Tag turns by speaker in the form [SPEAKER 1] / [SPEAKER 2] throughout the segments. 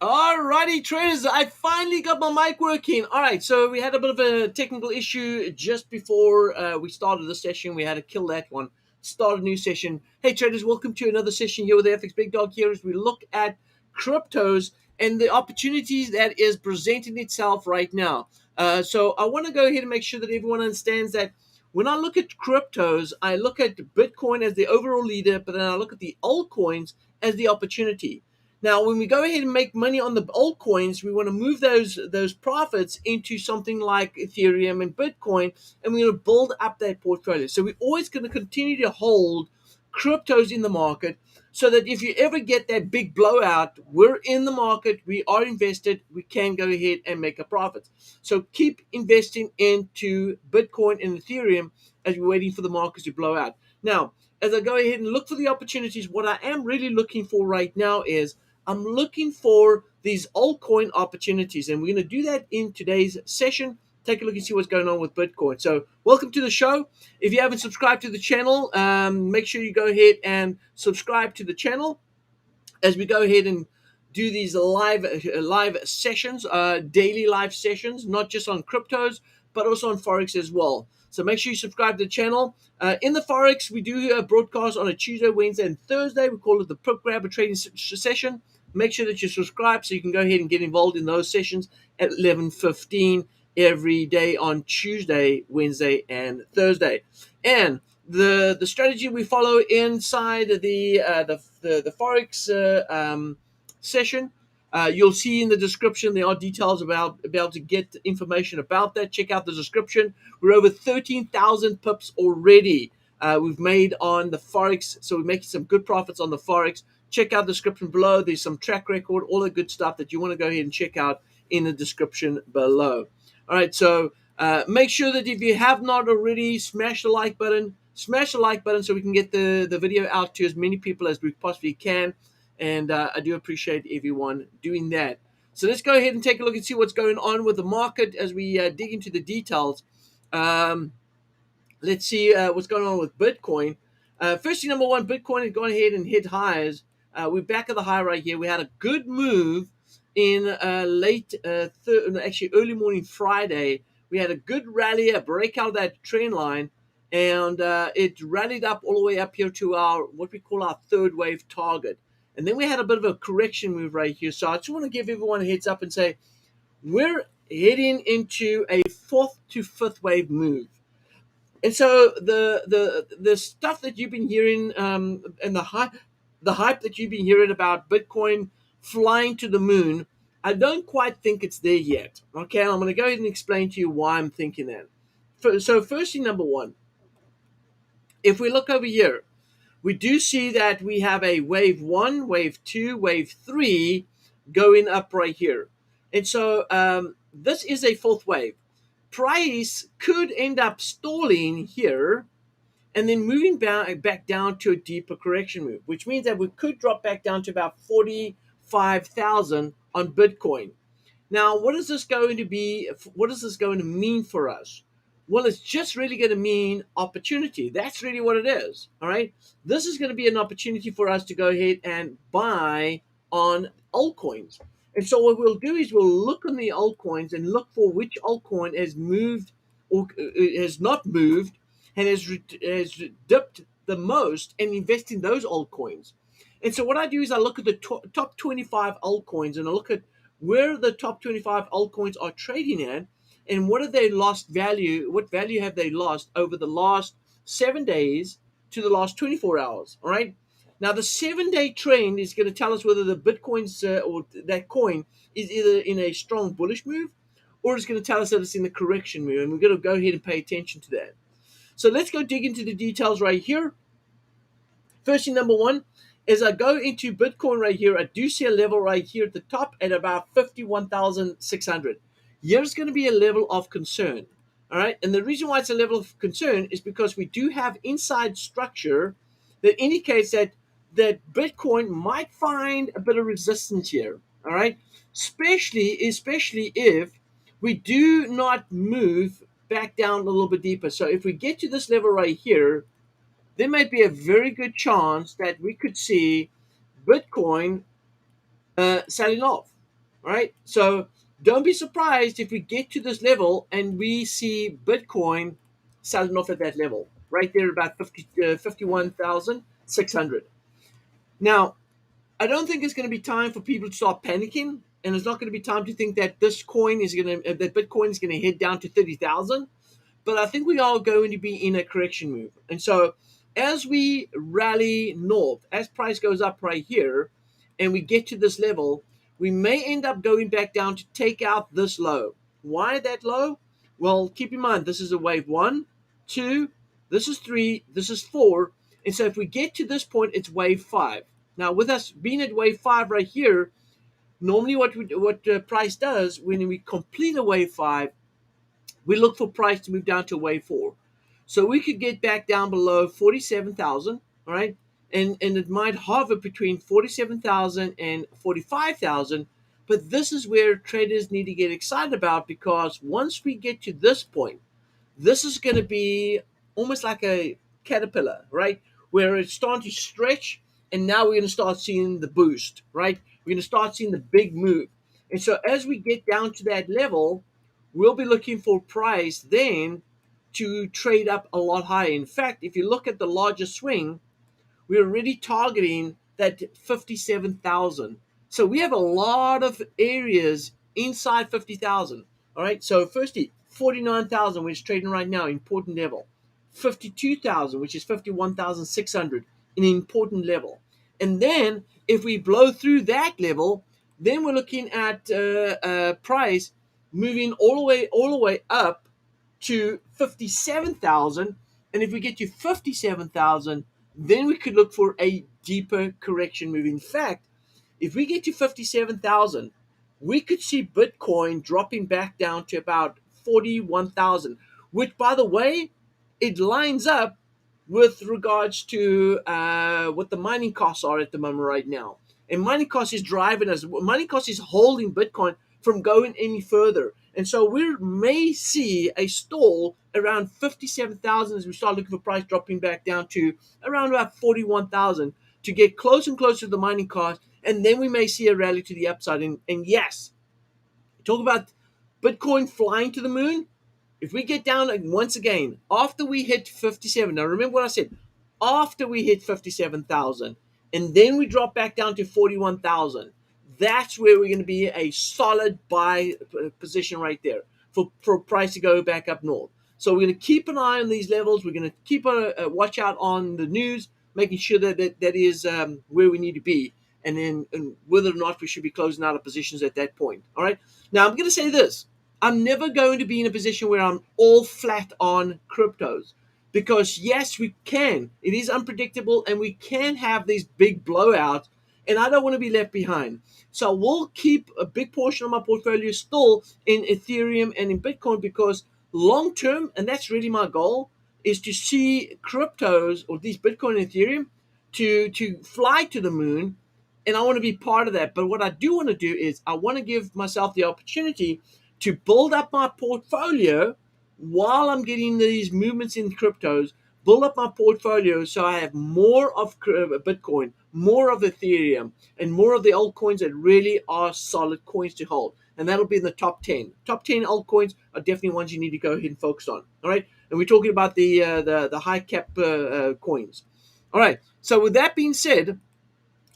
[SPEAKER 1] Alrighty, traders, I finally got my mic working. All right, so we had a bit of a technical issue just before we started the session. We had to kill that one, start a new session. Hey, traders, welcome to another session here with the FxBigDog here as we look at cryptos and the opportunities that is presenting itself right now. So I want to go ahead and make sure that everyone understands that when I look at cryptos, I look at Bitcoin as the overall leader, but then I look at the altcoins as the opportunity. Now, when we go ahead and make money on the altcoins, we want to move those profits into something like Ethereum and Bitcoin, and we're going to build up that portfolio. So we're always going to continue to hold cryptos in the market so that if you ever get that big blowout, we're in the market, we are invested, we can go ahead and make a profit. So keep investing into Bitcoin and Ethereum as we're waiting for the markets to blow out. Now, as I go ahead and look for the opportunities, what I am really looking for right now is I'm looking for these altcoin opportunities, and we're going to do that in today's session. Take a look and see what's going on with Bitcoin. So welcome to the show. If you haven't subscribed to the channel, make sure you go ahead and subscribe to the channel as we go ahead and do these live sessions, daily live sessions, not just on cryptos, but also on Forex as well. So make sure you subscribe to the channel. In the Forex, we do a broadcast on a Tuesday, Wednesday, and Thursday. We call it the Pip Grabber Trading Session. Make sure that you subscribe so you can go ahead and get involved in those sessions at 11:15 every day on Tuesday, Wednesday, and Thursday. And the strategy we follow inside the Forex session. You'll see in the description there are details about to get information about that. Check out the description. We're over 13,000 pips already. We've made on the Forex, so we're making some good profits on the Forex. Check out the description below. There's some track record, all the good stuff that you want to go ahead and check out in the description below. All right, so make sure that if you have not already, smash the like button. Smash the like button so we can get the video out to as many people as we possibly can. And I do appreciate everyone doing that. So let's go ahead and take a look and see what's going on with the market as we dig into the details. Let's see what's going on with Bitcoin. First thing, number one, Bitcoin has gone ahead and hit highs. We're back at the high right here. We had a good move in actually early morning Friday. We had a good rally, a breakout of that trend line, and it rallied up all the way up here to our what we call our third wave target. And then we had a bit of a correction move right here. So I just want to give everyone a heads up and say we're heading into a fourth to fifth wave move. And so the stuff that you've been hearing and the hype that you've been hearing about Bitcoin flying to the moon, I don't quite think it's there yet. Okay, I'm going to go ahead and explain to you why I'm thinking that. So first thing, number one, if we look over here, we do see that we have a wave one, wave two, wave three going up right here. And so this is a fourth wave. Price could end up stalling here and then moving back down to a deeper correction move, which means that we could drop back down to about 45,000 on Bitcoin. Now, what is this going to be? What is this going to mean for us? Well, it's just really going to mean opportunity. That's really what it is. All right. This is going to be an opportunity for us to go ahead and buy on altcoins. And so what we'll do is we'll look on the altcoins and look for which altcoin has moved or has not moved and has dipped the most and invest in those altcoins. And so what I do is I look at the top 25 altcoins and I look at where the top 25 altcoins are trading at and what have they lost value, what value have they lost over the last 7 days to the last 24 hours, all right? Now, the 7-day trend is going to tell us whether the Bitcoin's or that coin is either in a strong bullish move or it's going to tell us that it's in the correction move, and we're going to go ahead and pay attention to that. So let's go dig into the details right here. First thing, number one, as I go into Bitcoin right here, I do see a level right here at the top at about 51,600. Here's going to be a level of concern. All right. And the reason why it's a level of concern is because we do have inside structure that indicates that Bitcoin might find a bit of resistance here. All right. Especially if we do not move back down a little bit deeper. So if we get to this level right here, there might be a very good chance that we could see Bitcoin selling off. All right. So don't be surprised if we get to this level and we see Bitcoin selling off at that level, right there, about 51,600. Now, I don't think it's going to be time for people to start panicking, and it's not going to be time to think that that Bitcoin is going to head down to 30,000. But I think we are going to be in a correction move. And so as we rally north, as price goes up right here, and we get to this level, we may end up going back down to take out this low. Why that low? Well, keep in mind, this is a wave one, two, this is three, this is four. And so if we get to this point, it's wave five. Now, with us being at wave five right here, normally what price does when we complete a wave five, we look for price to move down to wave four. So we could get back down below 47,000, all right? And it might hover between 47,000 and 45,000. But this is where traders need to get excited about, because once we get to this point, this is going to be almost like a caterpillar, right? Where it's starting to stretch, and now we're going to start seeing the boost, right? We're going to start seeing the big move. And so as we get down to that level, we'll be looking for price then to trade up a lot higher. In fact, if you look at the largest swing, we're already targeting that 57,000. So we have a lot of areas inside 50,000. All right. So firstly, 49,000, which is trading right now, important level. 52,000, which is 51,600, an important level. And then if we blow through that level, then we're looking at price moving all the way up to 57,000. And if we get to 57,000, then we could look for a deeper correction move. In fact, if we get to 57,000, we could see Bitcoin dropping back down to about 41,000, which, by the way, it lines up with regards to what the mining costs are at the moment right now. And mining cost is driving us. Mining cost is holding Bitcoin from going any further. And so we may see a stall around 57,000 as we start looking for price dropping back down to around about 41,000 to get closer and closer to the mining cost. And then we may see a rally to the upside. And yes, talk about Bitcoin flying to the moon. If we get down once again, after we hit 57, now remember what I said, after we hit 57,000, and then we drop back down to 41,000, that's where we're going to be a solid buy position right there for price to go back up north. So we're going to keep an eye on these levels. We're going to keep a watch out on the news, making sure that is where we need to be, and then whether or not we should be closing out of positions at that point. All right. Now I'm going to say this. I'm never going to be in a position where I'm all flat on cryptos, because yes, we can. It is unpredictable, and we can have these big blowouts, and I don't want to be left behind. So we'll keep a big portion of my portfolio still in Ethereum and in Bitcoin, because long term, and that's really my goal, is to see cryptos, or these Bitcoin and Ethereum, to fly to the moon, and I want to be part of that. But what I do want to do is I want to give myself the opportunity to build up my portfolio while I'm getting these movements in cryptos, build up my portfolio so I have more of Bitcoin, more of Ethereum, and more of the altcoins that really are solid coins to hold. And that'll be in the top 10. Top 10 altcoins are definitely ones you need to go ahead and focus on. All right. And we're talking about the high cap coins. All right. So with that being said,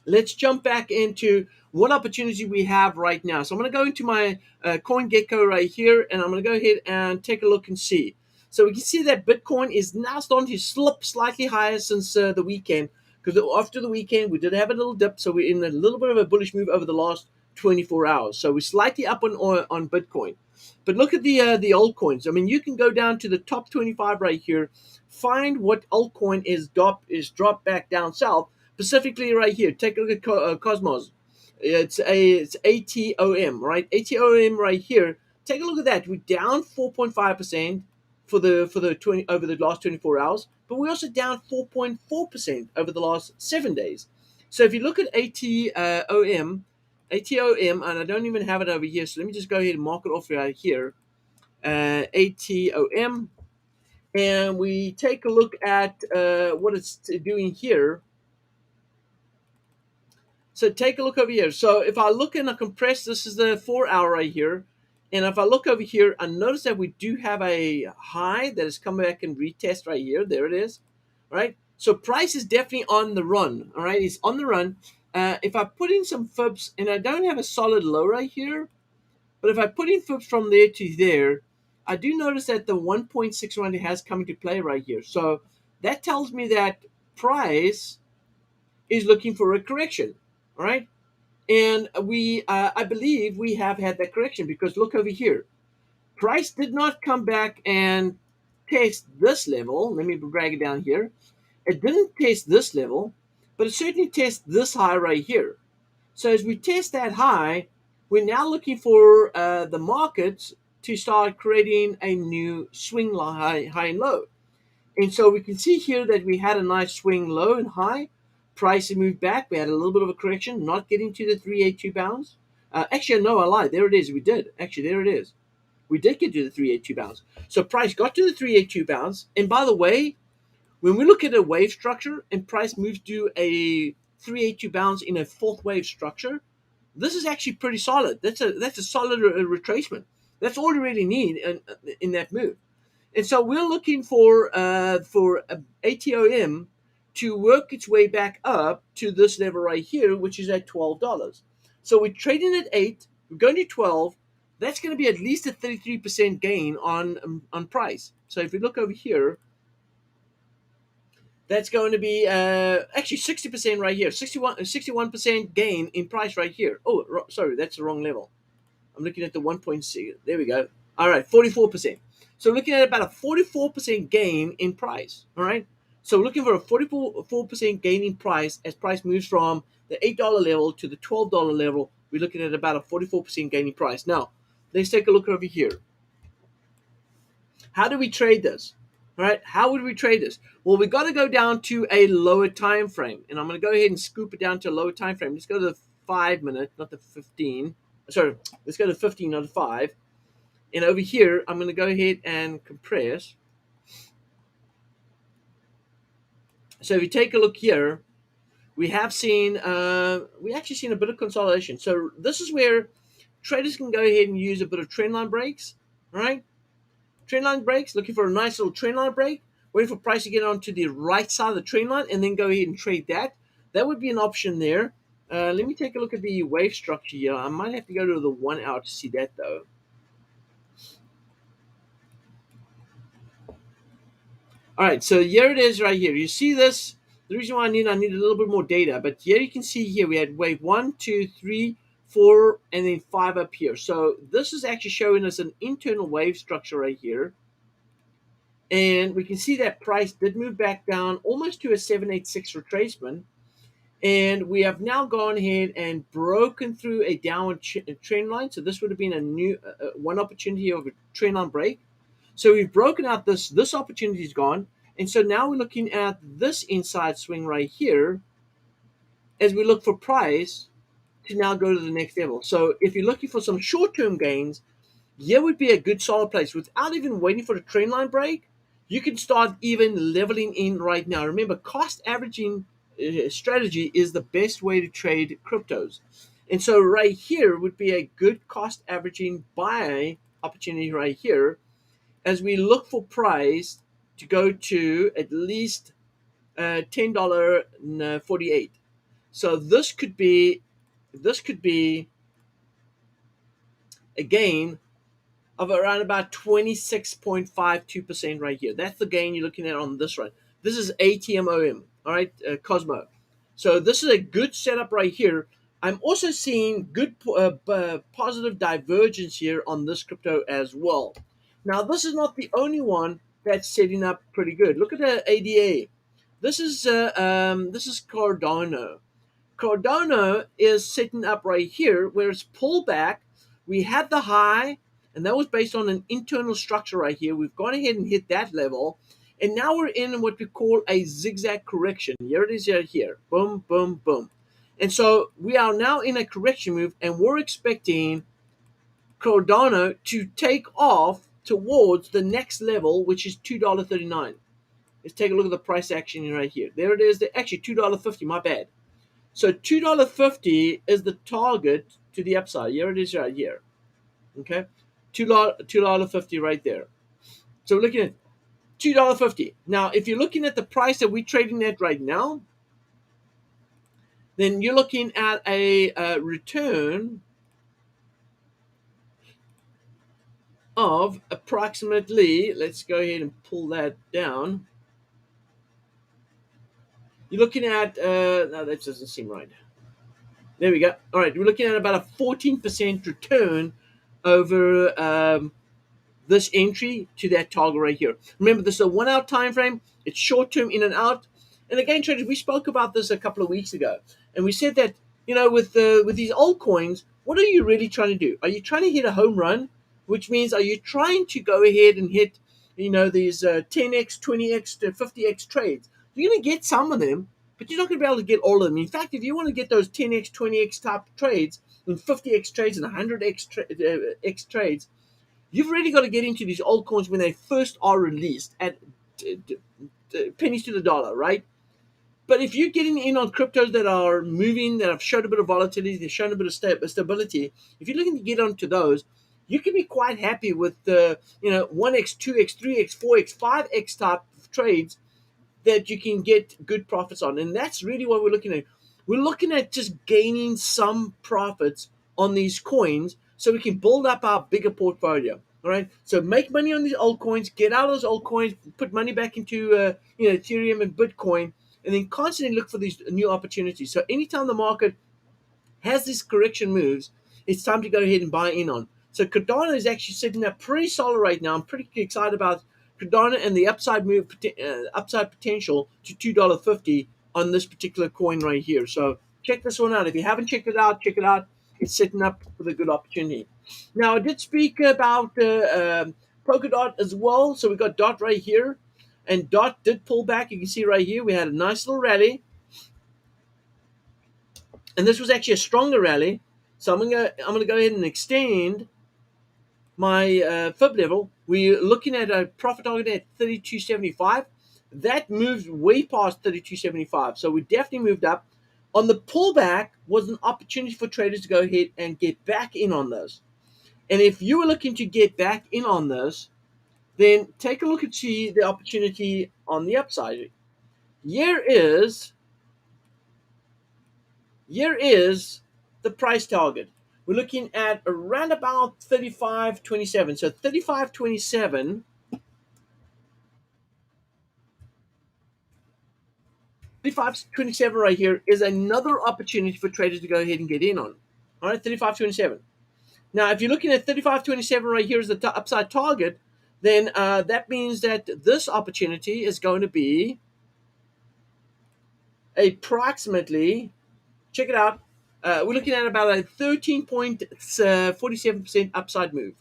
[SPEAKER 1] let's jump back into what opportunity we have right now. So I'm going to go into my CoinGecko right here, and I'm going to go ahead and take a look and see. So we can see that Bitcoin is now starting to slip slightly higher since the weekend, because after the weekend we did have a little dip, so we're in a little bit of a bullish move over the last 24 hours. So we're slightly up on Bitcoin. But look at the altcoins. I mean, you can go down to the top 25 right here, find what altcoin is dropped back down south. Specifically right here, take a look at Cosmos. It's ATOM, right? ATOM right here. Take a look at that. We're down 4.5% for the 20 over the last 24 hours, but we're also down 4.4% over the last 7 days. So if you look at ATOM, and I don't even have it over here, so let me just go ahead and mark it off right here. ATOM, and we take a look at what it's doing here. So take a look over here. So if I look and I compress, this is the 4 hour right here. And if I look over here, I notice that we do have a high that has come back and retest right here. There it is, right? So price is definitely on the run, all right? It's on the run. If I put in some fibs, and I don't have a solid low right here, but if I put in fibs from there to there, I do notice that the 1.61 has come into play right here. So that tells me that price is looking for a correction, all right? And I believe we have had that correction, because look over here. Price did not come back and test this level. Let me drag it down here. It didn't test this level, but it certainly tested this high right here. So as we test that high, we're now looking for the markets to start creating a new swing high and low. And so we can see here that we had a nice swing low and high. Price moved back. We had a little bit of a correction, not getting to the 382 bounds. Actually, no, I lied. There it is. We did. Actually, there it is. We did get to the 382 bounds. So price got to the 382 bounds. And by the way, when we look at a wave structure and price moves to a 382 bounds in a fourth wave structure, this is actually pretty solid. That's a solid retracement. That's all you really need in that move. And so we're looking for ATOM to work its way back up to this level right here, which is at $12. So we're trading at 8, we're going to 12. That's going to be at least a 33% gain on price. So if we look over here, that's going to be actually 60% right here, 61% gain in price right here. Oh, sorry, that's the wrong level. I'm looking at the 1.6. There we go. All right, 44%. So looking at about a 44% gain in price. All right. So we're looking for a 44% gain in price as price moves from the $8 level to the $12 level. We're looking at about a 44% gain in price. Now, let's take a look over here. How do we trade this? All right. How would we trade this? Well, we got to go down to a lower time frame, and I'm going to go ahead and scoop it down to a lower time frame. Let's go to the 5 minute, not the 15. Sorry, let's go to 15, not 5. And over here, I'm going to go ahead and compress. So if you take a look here, we have seen, we actually seen a bit of consolidation. So this is where traders can go ahead and use a bit of trendline breaks, right? Trendline breaks, looking for a nice little trendline break, waiting for price to get onto the right side of the trendline, and then go ahead and trade that. That would be an option there. Let me take a look at the wave structure here. I might have to go to the 1 hour to see that though. All right, so here it is right here. You see this? The reason why I need a little bit more data, but here you can see here we had wave 1, 2, 3, 4, and then 5 up here. So this is actually showing us an internal wave structure right here. And we can see that price did move back down almost to a 786 retracement. And we have now gone ahead and broken through a downward trend line. So this would have been a new one opportunity of a trend line break. So we've broken out this opportunity is gone. And so now we're looking at this inside swing right here as we look for price to now go to the next level. So if you're looking for some short-term gains, here would be a good solid place. Without even waiting for the trend line break, you can start even leveling in right now. Remember, cost averaging strategy is the best way to trade cryptos. And so right here would be a good cost averaging buy opportunity right here as we look for price to go to at least $10.48. So this could be a gain of around about 26.52% right here. That's the gain you're looking at on this run. This is ATMOM, all right, Cosmo. So this is a good setup right here. I'm also seeing good positive divergence here on this crypto as well. Now, this is not the only one that's setting up pretty good. Look at the ADA. This is Cardano. Cardano is sitting up right here where it's pulled back. We had the high, and that was based on an internal structure right here. We've gone ahead and hit that level. And now we're in what we call a zigzag correction. Here it is right here. Boom, boom, boom. And so we are now in a correction move, and we're expecting Cardano to take off towards the next level, which is $2.39. Let's take a look at the price action right here. There it is. Actually, $2.50, my bad. So $2.50 is the target to the upside. Here it is right here. Okay, $2.50 right there. So we're looking at $2.50. Now, if you're looking at the price that we're trading at right now, then you're looking at a return of approximately, let's go ahead and pull that down. You're looking at, no, that doesn't seem right. There we go. All right, we're looking at about a 14% return over this entry to that target right here. Remember, this is a 1 hour time frame. It's short term in and out. And again, traders, we spoke about this a couple of weeks ago, and we said that with these altcoins, what are you really trying to do? Are you trying to hit a home run, which means are you trying to go ahead and hit these 10x, 20x to 50x trades? You're going to get some of them, but you're not going to be able to get all of them. In fact, if you want to get those 10x, 20x type trades, and 50x trades, and 100x x trades, you've really got to get into these altcoins when they first are released at pennies to the dollar, right? But if you're getting in on cryptos that are moving, that have shown a bit of volatility, they've shown a bit of stability, if you're looking to get onto those, you can be quite happy with the 1x, 2x, 3x, 4x, 5x type of trades that you can get good profits on. And that's really what we're looking at. We're looking at just gaining some profits on these coins so we can build up our bigger portfolio. All right. So make money on these altcoins, get out of those altcoins, put money back into Ethereum and Bitcoin, and then constantly look for these new opportunities. So anytime the market has these correction moves, it's time to go ahead and buy in on. So Cardano is actually sitting up pretty solid right now. I'm pretty excited about Cardano and the upside upside potential to $2.50 on this particular coin right here. So check this one out. If you haven't checked it out, check it out. It's setting up for a good opportunity. Now I did speak about Polkadot as well. So we got Dot right here, and Dot did pull back. You can see right here we had a nice little rally. And this was actually a stronger rally. So I'm gonna go ahead and extend my fib level. We're looking at a profit target at 32.75. That moved way past 32.75. So we definitely moved up. On the pullback was an opportunity for traders to go ahead and get back in on this. And if you were looking to get back in on this, then take a look and see the opportunity on the upside. Here is the price target. We're looking at around about 35.27. So 35.27. 35.27 right here is another opportunity for traders to go ahead and get in on. All right, 35.27. Now, if you're looking at 35.27 right here as the upside target, then that means that this opportunity is going to be approximately, check it out, we're looking at about a 13.47% upside move.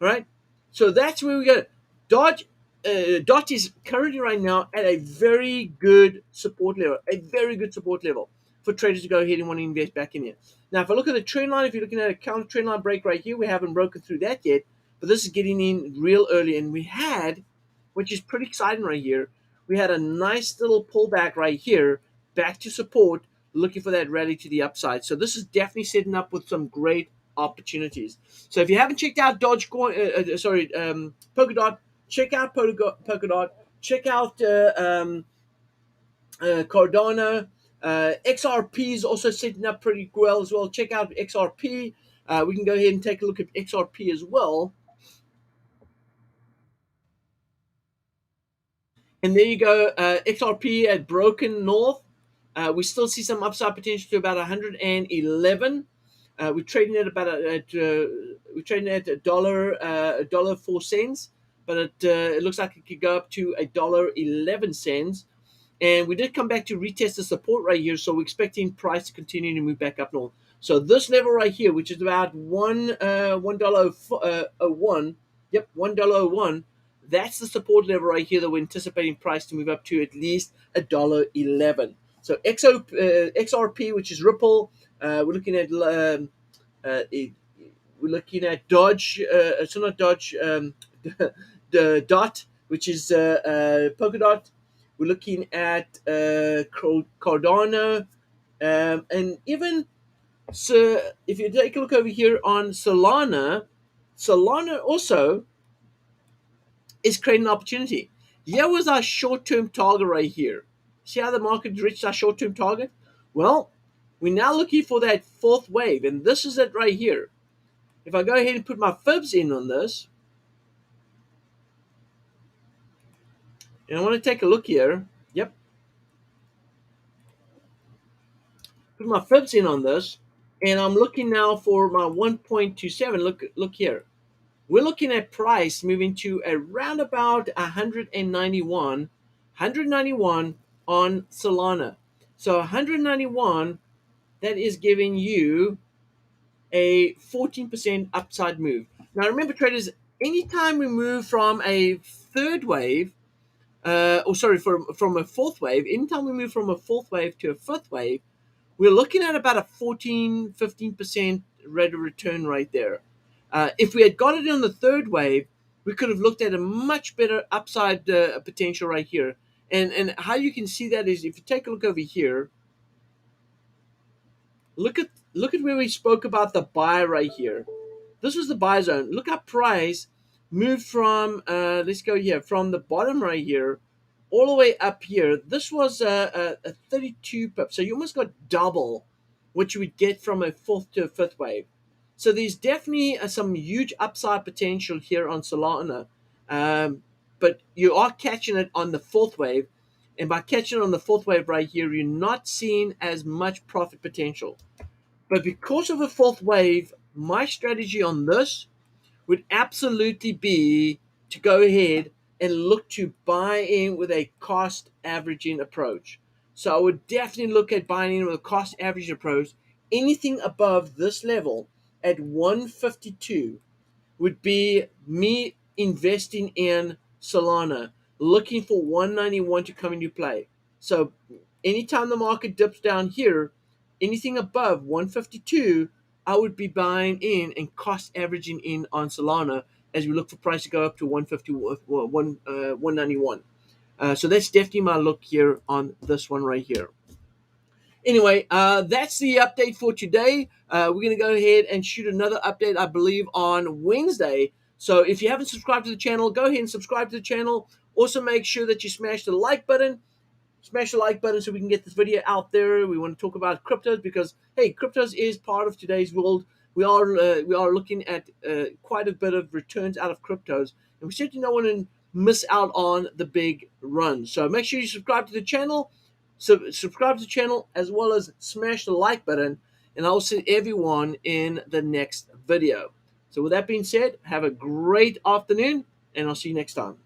[SPEAKER 1] All right, so that's where we go. Dot is currently right now at a very good support level, for traders to go ahead and want to invest back in it. Now, if I look at the trend line, if you're looking at a counter trend line break right here, we haven't broken through that yet, but this is getting in real early, and we had, which is pretty exciting right here, we had a nice little pullback right here, back to support, looking for that rally to the upside. So this is definitely setting up with some great opportunities. So if you haven't checked out Polkadot, check out Polkadot. Check out Cardano. XRP is also setting up pretty well as well. Check out XRP. We can go ahead and take a look at XRP as well. And there you go. XRP had broken north. We still see some upside potential to about 111. We're trading at about we're trading at $1.04, but it looks like it could go up to $1.11. And we did come back to retest the support right here, so we're expecting price to continue to move back up north. So this level right here, which is about $1.01, yep, $1.01. That's the support level right here that we're anticipating price to move up to at least $1.11. So XRP, which is Ripple, we're looking at Dodge. So not Dodge, the Dot, which is Polkadot. We're looking at Cardano. And even so, if you take a look over here on Solana, Solana also is creating an opportunity. Here was our short-term target right here. See how the market reached our short-term target? Well, we're now looking for that fourth wave, and this is it right here. If I go ahead and put my fibs in on this, and I want to take a look here. Yep, put my fibs in on this, and I'm looking now for my 1.27. Look here. We're looking at price moving to around about 191 on Solana. So 191, that is giving you a 14% upside move. Now remember, traders, anytime we move from a third wave, from a fourth wave, anytime we move from a fourth wave to a fifth wave, we're looking at about a 15% rate of return right there. If we had got it on the third wave, we could have looked at a much better upside potential right here. And how you can see that is if you take a look over here, look at where we spoke about the buy right here. This was the buy zone. Look how price moved from, let's go here, from the bottom right here all the way up here. This was a 32 pip. So you almost got double what you would get from a fourth to a fifth wave. So there's definitely some huge upside potential here on Solana. But you are catching it on the fourth wave. And by catching it on the fourth wave right here, you're not seeing as much profit potential. But because of a fourth wave, my strategy on this would absolutely be to go ahead and look to buy in with a cost averaging approach. So I would definitely look at buying in with a cost averaging approach. Anything above this level at 152 would be me investing in Solana, looking for 191 to come into play. So anytime the market dips down here, anything above 152, I would be buying in and cost averaging in on Solana as we look for price to go up to 191. So that's definitely my look here on this one right here. Anyway, that's the update for today. We're going to go ahead and shoot another update, I believe, on Wednesday. So if you haven't subscribed to the channel, go ahead and subscribe to the channel. Also, make sure that you smash the like button. Smash the like button so we can get this video out there. We want to talk about cryptos because, hey, cryptos is part of today's world. We are looking at quite a bit of returns out of cryptos, and we certainly don't want to miss out on the big run. So make sure you subscribe to the channel. Subscribe to the channel as well as smash the like button, and I'll see everyone in the next video. So with that being said, have a great afternoon, and I'll see you next time.